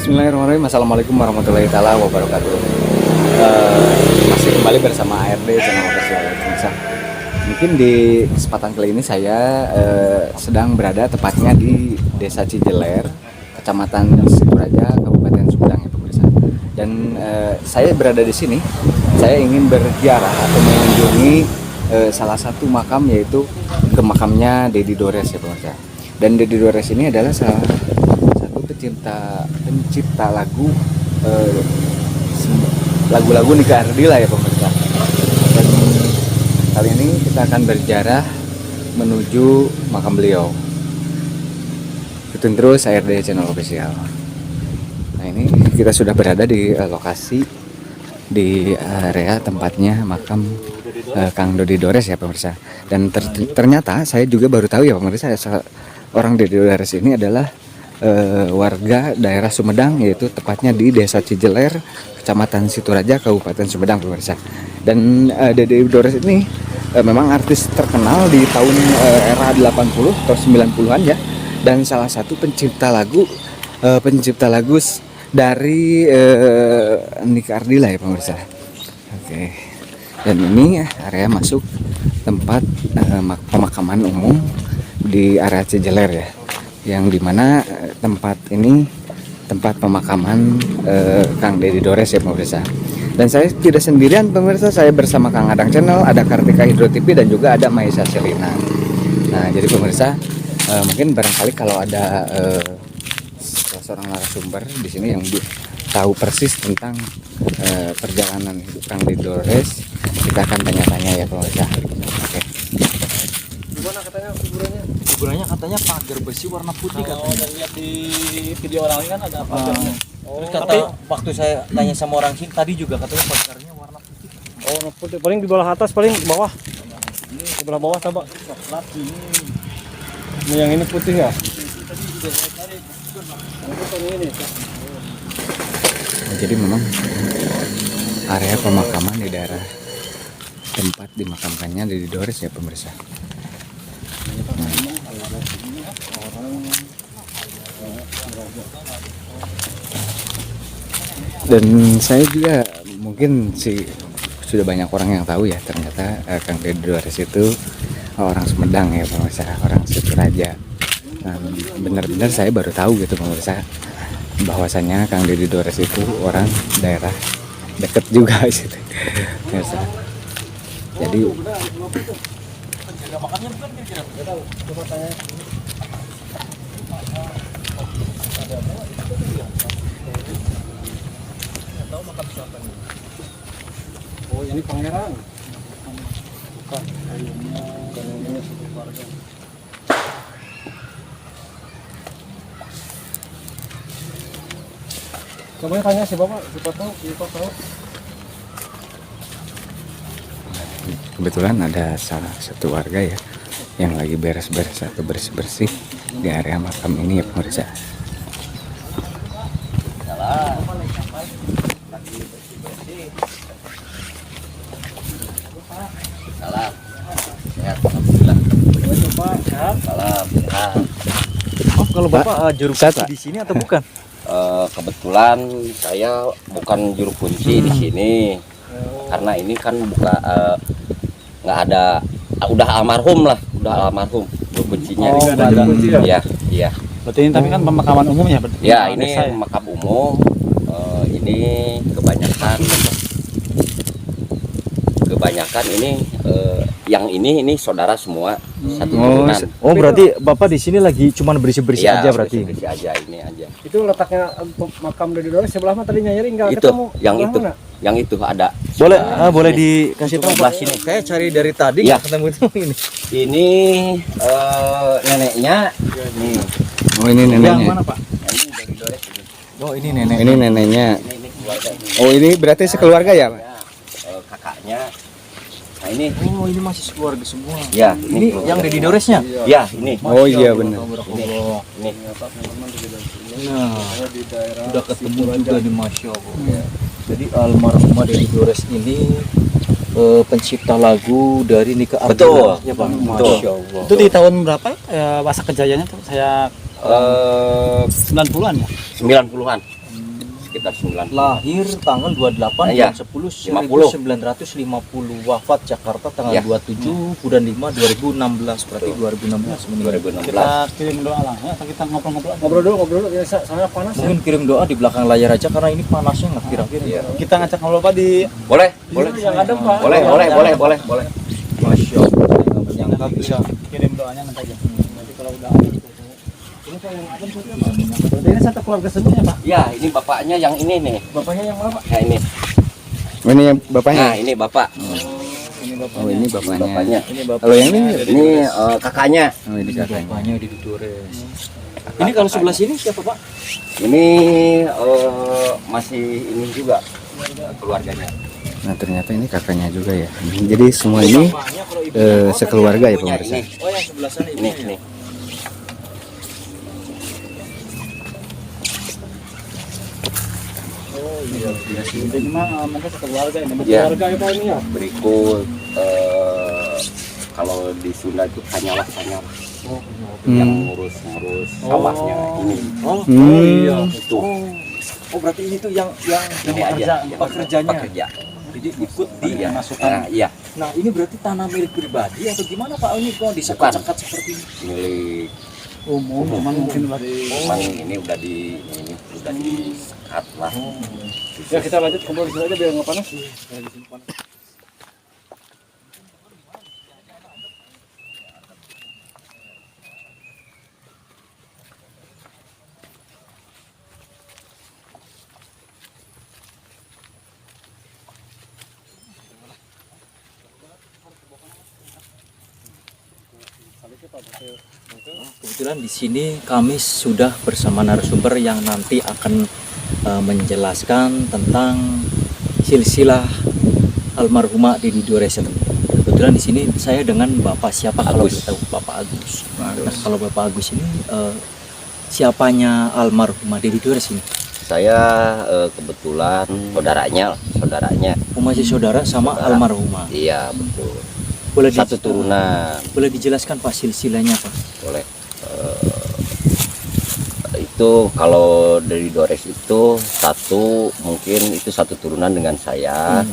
Bismillahirrahmanirrahim. Assalamualaikum warahmatullahi taala wabarakatuh. Masih kembali bersama ARD channel official Indonesia. Mungkin di kesempatan kali ini saya sedang berada tepatnya di Desa Cijeler, Kecamatan Situraja, Kabupaten Sumedang ya pemirsa. Dan saya berada di sini, saya ingin berziarah atau mengunjungi salah satu makam, yaitu ke makamnya Dedi Dores ya pemirsa. Dan Dedi Dores ini adalah salah satu pencipta lagu-lagu Nika Ardila ya pemirsa. Dan kali ini kita akan berziarah menuju makam beliau. Ikutin terus ARD channel official. Nah, ini kita sudah berada di lokasi di area tempatnya makam Kang Dedi Dores ya pemirsa. Dan ternyata saya juga baru tahu ya pemirsa, orang Dedi Dores ini adalah warga daerah Sumedang, yaitu tepatnya di Desa Cijeler, Kecamatan Situraja, Kabupaten Sumedang pemirsa. Dan Dedi Dores ini memang artis terkenal di tahun era 80 atau 90-an ya, dan salah satu pencipta lagu dari Nika Ardila ya pemirsa. Oke. Dan ini area masuk tempat pemakaman umum di area Cijeler ya, yang dimana tempat ini tempat pemakaman Kang Dedi Dores ya pemirsa. Dan saya tidak sendirian pemirsa, saya bersama Kang Adang Channel, ada Kartika Hidro TV, dan juga ada Maisa Selina. Nah jadi pemirsa, mungkin barangkali kalau ada seorang narasumber di sini yang tahu persis tentang perjalanan hidup Kang Dedi Dores, kita akan tanya-tanya ya pemirsa. Oke. Gimana katanya kuburannya? Kuburannya katanya pagar besi warna putih katanya. Dan lihat di video orang ini kan ada pagarnya. Terus kata waktu saya tanya sama orang sini tadi juga katanya pagarnya warna putih. Oh, warna putih. Paling di belah atas, paling di bawah. Ini sebelah bawah coba. Coklat ini. Ini yang ini putih ya? Jadi memang area pemakaman di daerah tempat dimakamkannya Dedi Dores ya pemirsa. Dan saya juga mungkin sudah banyak orang yang tahu ya, ternyata Kang Dedi Dores itu orang Sumedang ya pemirsa, orang Situraja. Benar-benar saya baru tahu gitu pemirsa, bahwasanya Kang Dedi Dores itu orang daerah deket juga gitu pemirsa. Jadi Oh, ini pangeran. Bukan. Bukan ini suku keluarga. Coba tanya si Bapak, siapa tahu. kebetulan ada salah satu warga ya yang lagi beres-beres atau bersih-bersih di area makam ini ya pemirsa. Salam. Sehat alhamdulillah. Salam. Sehat. Oh, kalau Bapak juru kunci di sini atau bukan? Kebetulan saya bukan juru kunci di sini. Karena ini kan nggak ada, udah almarhum juru kuncinya. Oh, nggak ada kunci ya? Iya. Berarti ini tapi kan pemakaman umum ya? Ya, ini makam umum. Ini kebanyakan ini yang ini saudara semua satu turunan. Oh, berarti Bapak di sini lagi cuman bersih-bersih Ya, aja berarti. bersih aja ini aja. Itu letaknya makam Dedi Dores sebelah mana tadi nyari enggak Itu ketemu? yang itu ada. Boleh boleh dikasih tahu sebelah sini. Saya cari dari tadi Ya. nggak ketemu itu ini. Ini neneknya. Nih. Oh ini Yang neneknya. mana, Pak? Ini Dedi Dores ini. Oh, ini nenek. Ini neneknya. Ini keluarga ini. Oh ini berarti sekeluarga ya? Ya, kakaknya. Nah ini. Oh, ini masih keluarga semua. Ya, Ini keluarga. yang Dedi Doresnya? Ya, ini. Oh iya benar. Ini. Nah, udah ketemu juga di Masya Allah. Jadi almarhumah Dedi Dores ini pencipta lagu dari Nika Ardila. Betul. Ya, Pak. Betul. Masya Allah. Itu di tahun berapa masa kejayaannya tuh? Saya 90-an ya? 90-an. sekitar 9. Lahir tanggal 28 Iya. bulan 10 50. 1950, wafat Jakarta tanggal Iya. 27 bulan 5 2016, berarti 2016 meninggal. 2016. kirim doa lah ya, atau kita ngobrol dulu ya, soalnya panas ya. Mungkin kirim doa di belakang layar aja karena ini panasnya nggak kira-kira. Iya. Kita ngajak ngobrol Pak di Boleh, boleh. yang ada Pak. Boleh. Masya Allah, nggak menyangka Bisa kirim doanya nanti aja. Nanti kalau udah ada gitu. Ini Pak yang ada tuh Pak. Berarti ini satu keluarga semua ya Pak? Ya, ini bapaknya yang ini nih. Bapaknya yang mana Pak? Nah, ini. Oh, ini yang bapaknya. Nah, ini bapak. Ini bapaknya. Oh, ini bapaknya. Bapaknya. Ini bapak. Kalau yang ini Ini kakaknya. oh, ini kakaknya. bapaknya di Dores. Ini kalau sebelah sini siapa Pak? Ini masih ini juga keluarganya. Nah, ternyata ini kakaknya juga ya. Jadi semua ini Bapaknya kalau ibu. sekeluarga ya Ibunya pemirsa. ini. Oh yang sebelah sana Ini, ibunya. ini. Oh iya. Jadi mah mungkin satu keluarga ini. Iya. Keluarga ya Pak ini ya. Berikut kalau di Sunda itu kanyalah yang ngurus sawahnya ini. Oh, Hmm. Itu oh berarti ini tuh yang ini aja pekerjanya. pekerja. Jadi ikut di Iya. masukan. Nah, iya, Nah ini berarti tanah milik pribadi atau gimana Pak? Ini kok disekat-sekat seperti ini? milik Umum, cuman mungkin dari cuman ini udah disekat lah. ya kita lanjut ngobrol di sini aja biar nggak panas. Ya, di sini panas. Kebetulan di sini kami sudah bersama narasumber yang nanti akan menjelaskan tentang silsilah almarhumah Didi Dores. Kebetulan di sini saya dengan Bapak siapa kalau Agus. boleh tahu? Bapak Agus. Nah, kalau Bapak Agus ini siapanya almarhumah Didi Dores ini? Saya kebetulan saudaranya. Oh, masih saudara sama Saudara. almarhumah. Iya, betul. Boleh Satu turunan. Boleh dijelaskan Pak silsilahnya Pak? Boleh. Itu kalau dari Dores itu mungkin itu satu turunan dengan saya.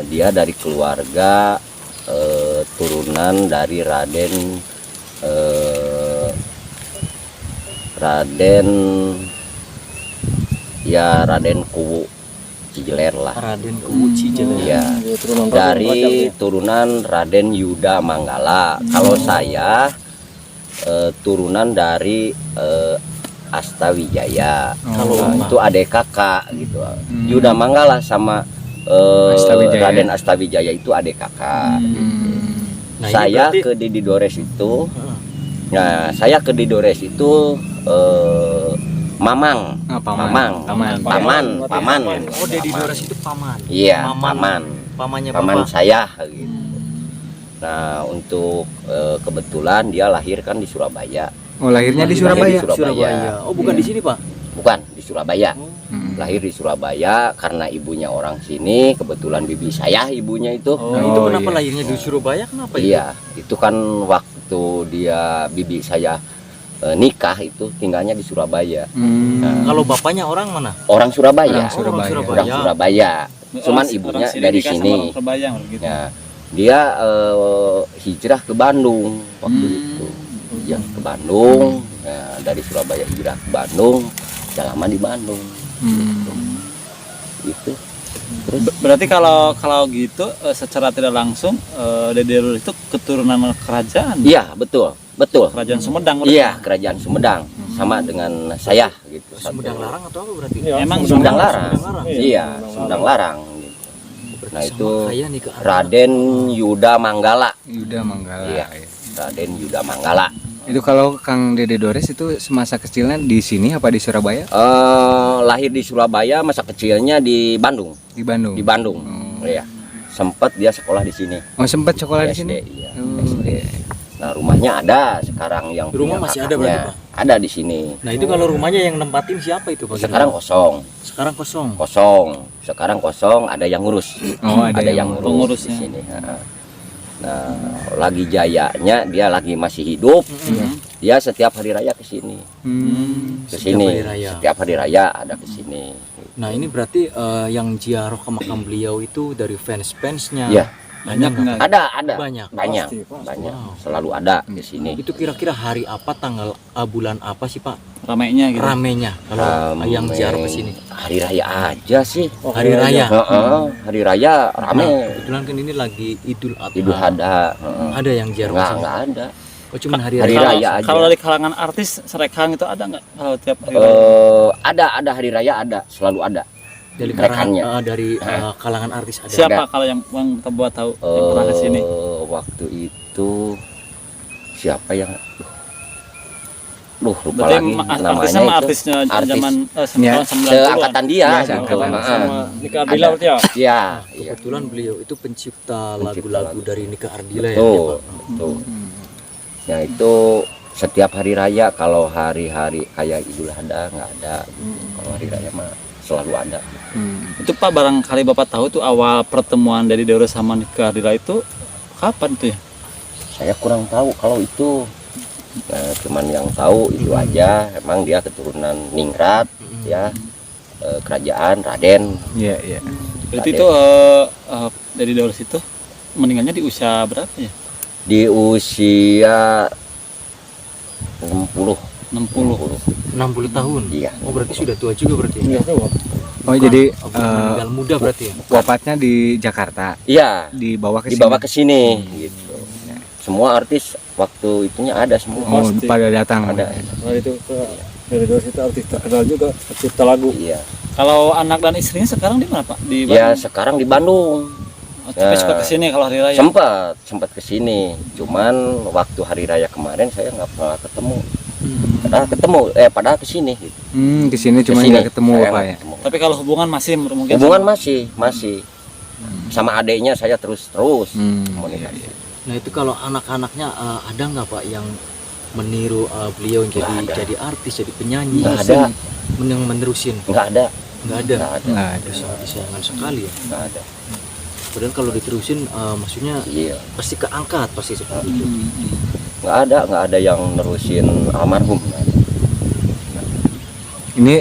Dia dari keluarga turunan dari Raden Raden Kuwu Cijeler lah. Raden Kuwu Cijeler. Iya. Dari turunan Raden Yuda Manggala. Kalau saya turunan dari Astawijaya. Kalau Nah, Uma. itu adik kakak gitu. Yuda Manggala sama Astawijaya. Raden Astawijaya itu adik kakak. Nah, ini Saya berarti- ke Didi Dores itu, Heeh. nah saya ke Didi Dores itu Mamang, Ah, paman. paman. Oh, Dedi Dores itu paman. Iya, Paman. paman. Pamannya Paman Bapak. saya gitu. Nah, untuk kebetulan dia lahir kan di Surabaya. Oh, lahirnya di Lahir Surabaya. Oh, bukan di sini, Pak. Bukan di Surabaya. Hmm. Lahir di Surabaya karena ibunya orang sini, kebetulan bibi saya ibunya itu. Oh, Oh, itu kenapa iya. lahirnya di Surabaya? Kenapa itu? Iya, itu kan waktu dia bibi saya nikah itu tinggalnya di Surabaya. Hmm. Kalau bapaknya orang mana? Orang Surabaya. Orang Surabaya. Orang Surabaya. Cuman ibunya dari sini. gitu. Ya, dia hijrah ke Bandung waktu itu. Hijrah ke Bandung. Ya, dari Surabaya hijrah ke Bandung. Udah lama di Bandung. Itu. Terus Berarti kalau gitu secara tidak langsung Dede Dores itu keturunan kerajaan. iya, betul. Betul. Kerajaan Sumedang. Iya, kerajaan Sumedang sama dengan saya gitu. Sumedang Larang atau apa berarti? Iya, Emang Sumedang Sumedang Larang. Larang. Sumedang Larang. Iya, Sumedang Larang. Nah, Sama itu kaya nih ke arah. Raden Yuda Manggala. Yuda Manggala. Iya. Ya. Raden Yuda Manggala. Itu kalau Kang Dede Dores itu semasa kecilnya di sini apa di Surabaya? Lahir di Surabaya, masa kecilnya di Bandung. Di Bandung. Di Bandung. Iya. Sempat dia sekolah di sini. Oh, sempat sekolah di SD, sini? iya. Oh, SD. iya. Nah, rumahnya ada sekarang yang Di rumah punya masih ada kakaknya. berarti, Pak? Ada di sini. Nah, itu kalau rumahnya yang nempatin siapa itu, Pak? Sekarang kosong. Sekarang kosong. Kosong. Sekarang kosong, ada yang ngurus. Oh, ada yang ngurus pengurusnya. di sini. Nah, lagi jayanya dia lagi masih hidup. Dia setiap hari raya ke sini. Ke Setiap sini. hari raya. Setiap hari raya ada ke sini. Nah ini berarti yang ziarah ke makam beliau itu dari fans-fansnya. Iya. Banyak nggak? Ada. Banyak. Banyak. Pasti, pasti. Banyak. Wow. Selalu ada di sini. Itu kira-kira hari apa, tanggal bulan apa sih Pak? Ramainya gitu. Ramenya kalau yang ziarah ke sini. Hari raya aja sih. Oh, Hari raya. Heeh, hari raya rame. Nah, kebetulan kan ini lagi Idul Adha. Idul Adha. Heeh. Ada yang ziarah ke sini. Enggak ada. Oh cuman hari Hari raya. raya aja. Kalau dari kalangan artis Serekhang itu ada nggak kalau tiap hari raya? Ada hari raya ada, selalu ada. Dari Rekannya. kalangan artis ada. Siapa kalau yang kita buat tahu yang pernah ke sini? Waktu itu siapa yang lupa Berarti lagi artisnya namanya sama itu. artisnya Artis. zaman Ya, 90-an. Seangkatan dia. Ya, gitu. seangkatan. Sama Nika Ardila Ada. berarti ya? Iya, iya. Kebetulan beliau itu pencipta Pencipta lagu-lagu lagu. dari Nika Ardila ya, Betul, Pak. betul. Ya itu setiap hari raya, kalau hari-hari kayak Idul Adha nggak ada. Kalau hari raya mah selalu ada. Itu Pak barangkali Bapak tahu tuh awal pertemuan dari Dewa sama Nika Ardila itu kapan tuh ya? Saya kurang tahu kalau itu. Nah, cuman yang tahu itu aja. Emang dia keturunan Ningrat, ya, kerajaan Raden. Iya, iya. Berarti itu dari Dewa itu meninggalnya di usia berapa ya? Di usia 60. 60. 60 tahun. Iya. Oh berarti sudah tua juga berarti. Iya tuh. Oh, jadi Bukan meninggal muda berarti ya. wafatnya di Jakarta, Iya, dibawa ke dibawa sini. ke sini gitu. Semua artis waktu itunya ada semua. Oh, Pasti. pada datang. Ada. Nah itu dari Dewa itu artis terkenal juga pencipta lagu. Iya. Kalau anak dan istrinya sekarang di mana Pak? Di Ya Bandung. sekarang di Bandung. Tapi ya. suka kesini kalau hari raya. Sempat ke sini. Cuman waktu hari raya kemarin saya nggak pernah ketemu. Padahal ke sini gitu. Ke sini cuma Kesini, nggak ketemu saya Bapak nggak ya. ketemu. Tapi kalau hubungan masih mungkin Hubungan sama- masih. Sama adiknya saya terus Iya, komunikasi. iya. Nah itu kalau anak-anaknya ada nggak Pak yang meniru beliau Nggak ada. jadi artis, jadi penyanyi, Nggak ada. yang menerusin? Nggak ada. Nggak ada. Nggak ada. Nggak ada. Sangat disayangkan sekali ya. Nggak ada. Padahal kalau diterusin maksudnya Iya. pasti keangkat pasti seperti itu. Nggak ada yang nerusin almarhum. Ini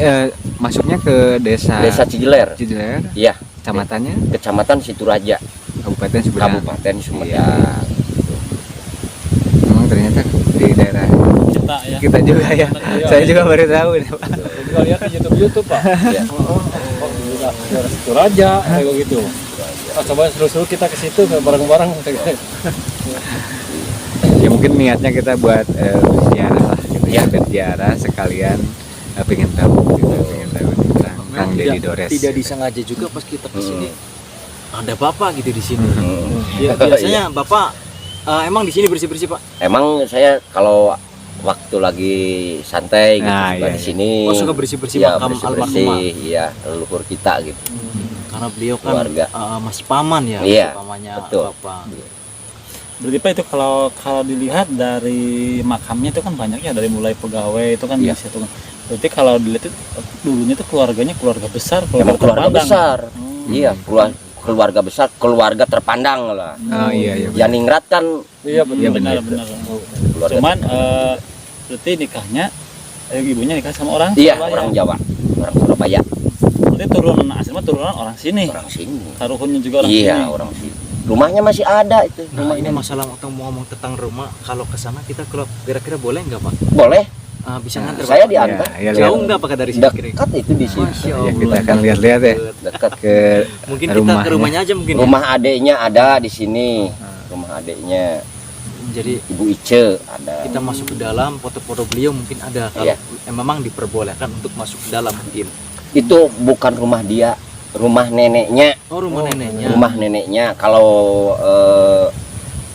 masuknya ke desa Desa Cijeler. Cijeler, Iya. kecamatannya Kecamatan Situraja, Kabupaten Sumedang. Kabupaten Sumedang. Iya. Memang ternyata di daerah kita ya. kita juga ya. Iya. Saya juga baru tahu ini, Pak. Juga lihat di YouTube Pak. Iya. Juga daerah situ raja kayak gitu. Coba seru-seru kita ke situ bareng-bareng. Ya mungkin niatnya kita buat berziarah lah gitu ya, berziarah sekalian pengen tahu gitu, pengen tahu tentang Kang Deddy Dores. Tidak disengaja juga pas kita kesini ada bapak gitu di sini. Hmm. Ya, biasanya bapak emang di sini bersih-bersih Pak. Emang saya kalau waktu lagi santai gitu Nah, suka iya, di sini. Oh, suka bersih-bersih Iya, makam bersih-bersih, almarhumah. iya, leluhur kita gitu. Karena beliau kan Keluarga. masih paman ya, Iya, masih pamannya betul. bapak. Berarti Pak itu kalau dilihat dari makamnya itu kan banyak ya, dari mulai pegawai itu kan Iya. di situ kan. Berarti kalau dilihat itu dulunya itu keluarganya keluarga besar, Emang keluarga terpandang. besar. Iya, keluarga besar, keluarga terpandang lah. Oh iya iya. Ya Ningrat kan Iya Iya, benar benar. benar. keluarga. Cuman berarti nikahnya ibunya nikah sama orang Iya, Surabaya. orang Jawa, orang Surabaya, Berarti turunan aslinya turunan orang sini. orang sini. Taruhunnya juga orang Iya, sini. orang sini. Rumahnya masih ada itu. Nah ini Rumahnya. masalah waktu mau ngomong tentang rumah, kalau ke sana kita kalau kira-kira boleh nggak Pak? Boleh. Bisa nganter Saya Pak? diantar. Iya, Jauh lihat. nggak Pak dari sini kira-kira? Dekat itu di sini. Masya Ya, Allah. kita akan lihat-lihat ya Dekat. ke Mungkin kita rumahnya. ke rumahnya aja mungkin. Rumah adeknya ada di sini. Rumah adeknya Jadi Ibu Ice ada. kita masuk ke dalam, foto-foto beliau mungkin ada. Kalau Iya. memang diperbolehkan untuk masuk ke dalam mungkin. Itu bukan rumah dia, rumah neneknya. Oh rumah neneknya. Rumah neneknya. Kalau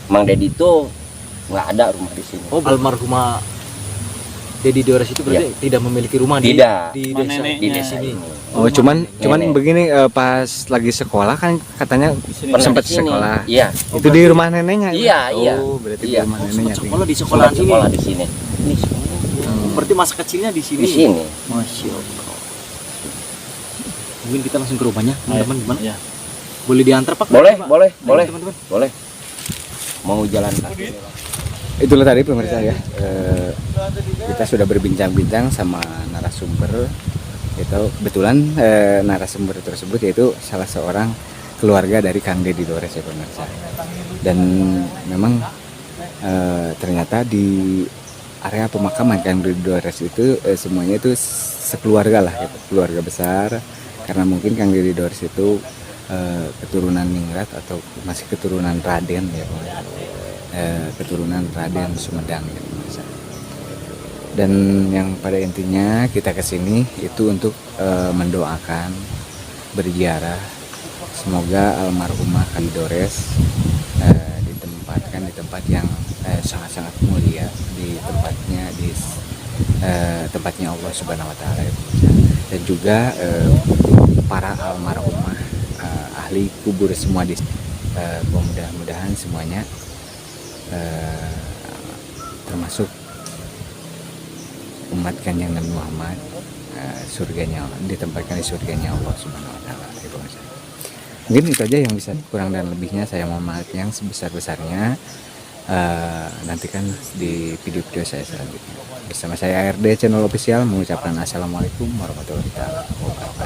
Mang Deddy itu nggak ada rumah di sini. Oh almarhumah Deddy Dores itu berarti tidak memiliki rumah di Tidak. di Rumah desa neneknya. Di di desa sini. ini. Oh cuman Nenek. begini pas lagi sekolah kan katanya sini. Pernah sempat di sini. sekolah. Iya. Itu di rumah neneknya. Iya, iya. Oh berarti Iya. di rumah Oh, neneknya. sempat sekolah di sekolahan Sempat sini. sekolah di sini. Di sini. Berarti masa kecilnya di sini. Di sini. Masya Allah. Mungkin kita langsung ke rumahnya, teman-teman gimana? Iya. Boleh diantar Pak? Boleh, Pak? boleh, Ayo, boleh. teman-teman. Boleh. mau jalan kaki. Itulah tadi pemirsa ya, kita sudah berbincang-bincang sama narasumber. Itu kebetulan narasumber tersebut yaitu salah seorang keluarga dari Kang Deddy Dores ya pemirsa. Dan memang ternyata di area pemakaman Kang Deddy Dores itu semuanya itu sekeluarga lah, gitu. Keluarga besar, karena mungkin Kang Deddy Dores itu keturunan Ningrat atau masih keturunan Raden ya pemirsa. Keturunan Raden Sumedang ya pemirsa. Dan yang pada intinya kita kesini itu untuk mendoakan, berziarah, semoga almarhumah Kang Dores ditempatkan di tempat yang sangat-sangat mulia, di tempatnya Allah Subhanahu Wa Taala ya pemirsa. Dan juga para almarhumah ahli kubur semua di mudah-mudahan semuanya termasuk umat Kanjeng Nabi Muhammad surganya ditempatkan di surganya Allah Subhanahu Wa Taala. Mungkin itu aja yang bisa, kurang dan lebihnya saya mohon maaf yang sebesar-besarnya. Nantikan di video-video saya selanjutnya. Bersama saya ARD Channel Official mengucapkan assalamualaikum warahmatullahi wabarakatuh.